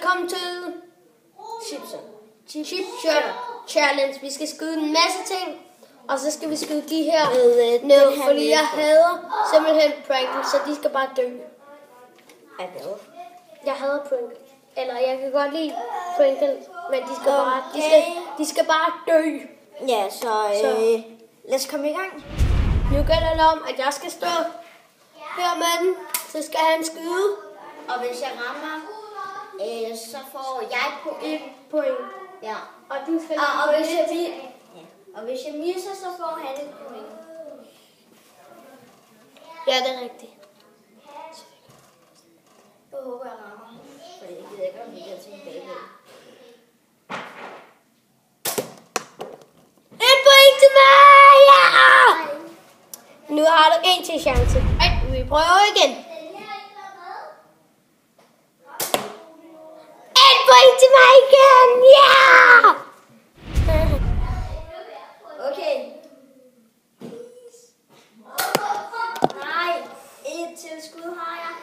Velkommen til Chip Shot Challenge. Vi skal skyde en masse ting, og så skal vi skyde de her ned, fordi jeg hader simpelthen Pringles, så de skal bare dø. Jeg hader Pringles. Eller jeg kan godt lide Pringles, men de skal bare dø. Ja, så lad os komme i gang. Nu gælder det om, at jeg skal stå her med den, så skal han skyde. Og hvis jeg rammer, så får jeg Et point. Ja. Og du skal og hvis jeg misser, så får han et point. Ja, det er rigtigt. Jeg håber, jeg rammer. Fordi jeg gider ikke, om vi kan tænke bagved. Et point til mig! Ja! Nu har du en til chance. Vi prøver igen. Et point til mig igen! Ja! Okay. Nej, et tilskud har jeg.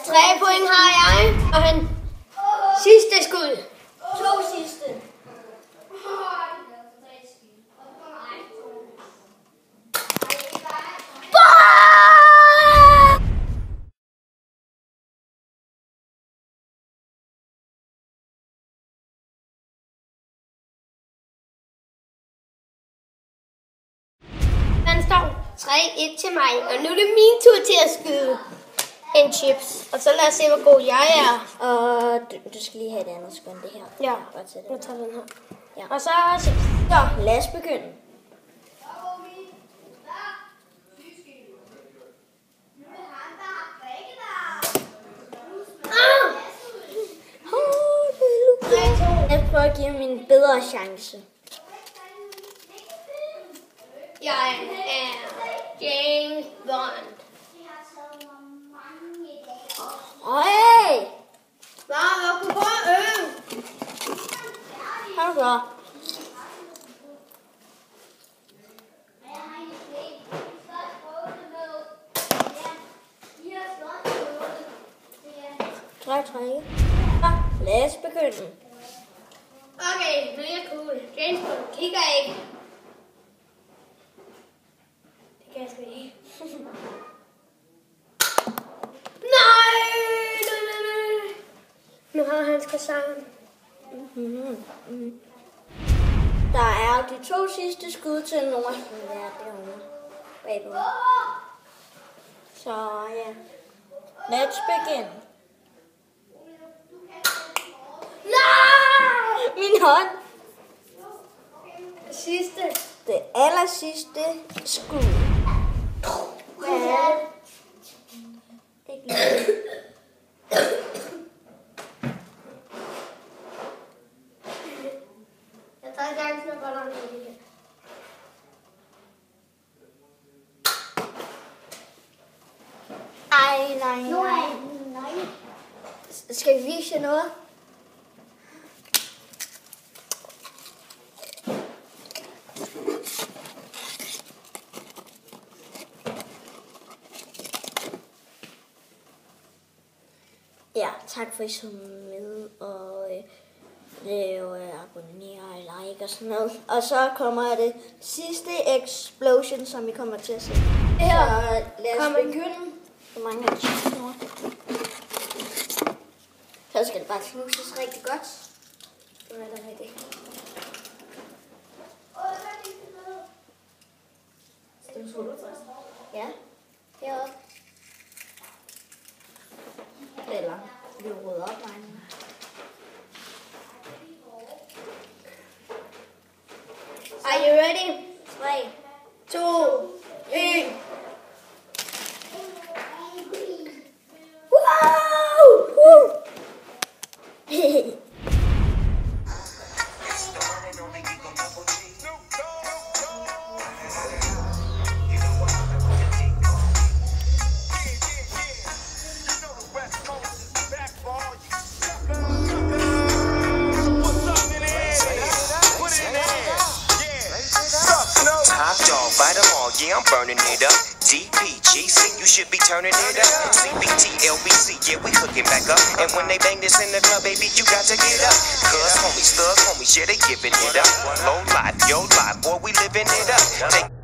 3 point har jeg, og han sidste skud. 2 sidste. Den står 3-1 til mig, og nu er det min tur til at skyde en chips. Og så lad os se, hvor god jeg er. Og du skal lige have et andet skud end det her. Ja, Godt til det. jeg tager den her. Ja. Og så chips. Så. Lad os begynde. Jeg prøver at give ham en bedre chance. Jeg er James Bond. Hey! Jeg kunne bare øve. Har du så? Træk. Lad os begynde. Okay, nu er jeg cool. James Bond kigger ikke. Det kan jeg sgu ikke. Nej! Nu har han sgu sammen. Der er de 2 sidste skud til Nora. Ja, derovre. Bagved. Så ja. Let's begin. Nej! Min hånd. Sidste. Det aller sidste skud. Ja. Jeg tager chancen og bare langt i det. Ej, nej. Skal vi vise jer noget? Ja, tak for at I så med, og abonner og like og sådan noget. Og så kommer det sidste explosion, som I kommer til at se. Ja. Så lad os begynde. Hvor mange er chips nu? Så skal det bare knuses rigtig godt. Det er da rigtigt. Skal du slutte først? Ja, heroppe. Eller vi rydder op, nej. Are you ready? 3, 2, 1. Wow! Top dog, bite them all, yeah, I'm burning it up. DPGC, you should be turning it up. CBT, LBC, yeah, we hooking back up. And when they bang this in the club, baby, you got to get up. Cuz homies, thug homies, yeah, they giving it up. Low life, yo life, boy, we living it up. Take